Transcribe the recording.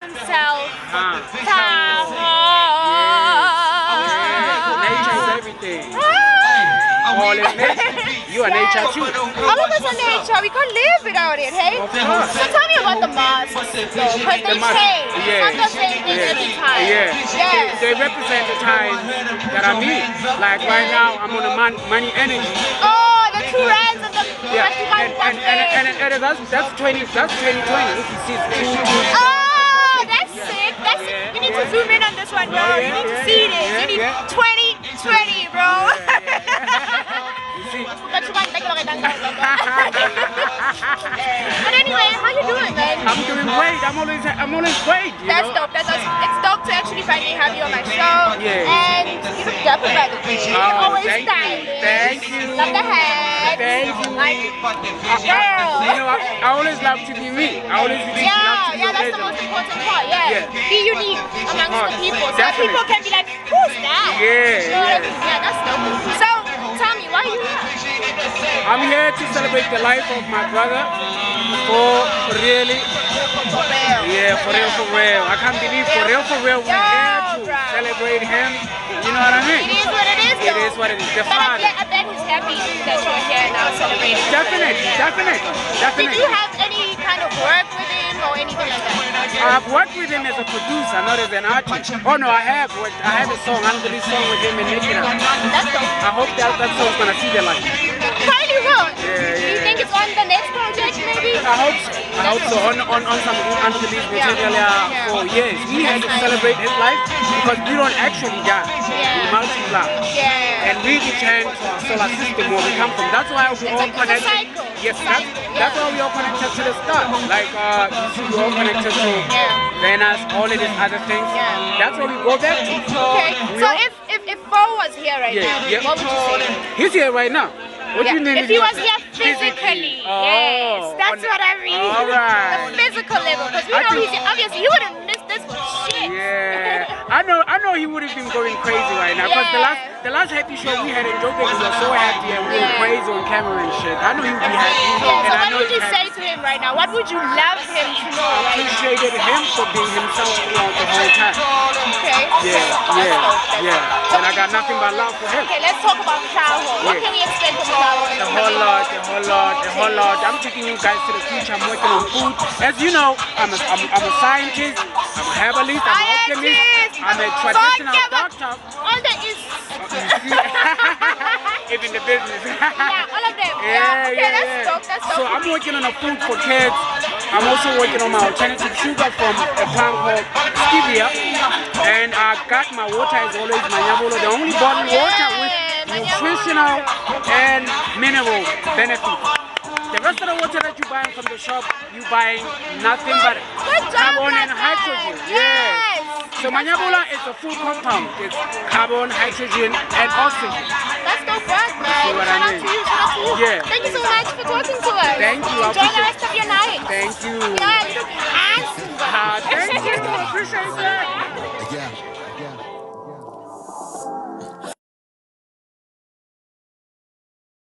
himself. Nature is everything. All is nature. You are nature too. All of us are nature. We can't live without it, hey? Of course. So tell me about the masks, though, because they change. Yeah. It's not the same thing every time. Yeah. They represent the time that I need. Like right now, I'm on a money energy. Oh, the 2 rands and the Yeah. 21 And that's 2020. If you see it. Oh, that's sick. That's sick. You need to zoom in on this one, bro. You need to see this. You need 2020, bro. But anyway, how you doing, man? I'm doing great. I'm always great. That's dope. That's awesome. It's dope to actually finally have you on my show. Yeah. And you look dapper, by the way. You're always stylish. Thank you. Love the hat. Thank you. Like, girl. You know, I always love to be me. I always love to be that's the most important part. Yeah. Be unique amongst the people. So that people can be like, who's that? Yeah. Yeah, that's dope. So, tell me, why are you here? I'm here to celebrate the life of my brother. For really. For real. Yeah, for real. I can't believe for real we're here to celebrate him. You know what I mean? It is what it is, though. It is what it is. The but father. I bet he's happy that you're here now celebrating. Definitely. Did you have any kind of work with him or anything like that? I've worked with him as a producer, not as an artist. Oh no, I have a song, unreleased song with him and Nicky. That's dope. I hope that song's gonna see the light. Probably will. Do you think it's on the next project, maybe? I hope so. On some unreleased material for years. We have to celebrate his life because we don't actually die. We multiply. And we return to our solar system where we come from. That's why we all connected. Yes, that's why we all connected to the stars. Like you see, we all connected to Venus, all of these other things. That's where we go back to. Okay. So if Bo was here right now, what would you say? He's here right now. What do you mean? If he was here physically, yes, that's what I mean. All right. The physical level, because we know he's obviously he wouldn't miss this for shit. Yeah, I know he would have been going crazy right now. Because the last happy show we had in Joburg, we were so happy and we were crazy on camera and shit. I know he would be happy. So what would you say to him right now? What would you love him to know? I appreciated him for being himself throughout the whole time. Okay. Yeah. And I got nothing but love for him. Okay, let's talk about Tlhaho. What can we expect from Tlhaho? A whole lot. I'm taking you guys to the future. I'm working on food. As you know, I'm a scientist, I'm a herbalist, I'm an alchemist, I'm a traditional doctor. All that is. Even the business. All of them. Okay, that's dope. So I'm working on a food for kids. I'm also working on my alternative sugar from a plant called stevia. And I got my water is always my Nyabolo, the only bottled water with nutritional and mineral benefits. The rest of the water that you buying from the shop, you buying nothing but carbon and hydrogen. Yes. So Manyabola is a food compound. It's carbon, hydrogen, and oxygen. That's dope work, man. Shout out to you. Yeah. Thank you so much for talking to us. Thank you. Enjoy the rest of your night. Thank you. Yeah, you look handsome. Thank you. Appreciate that.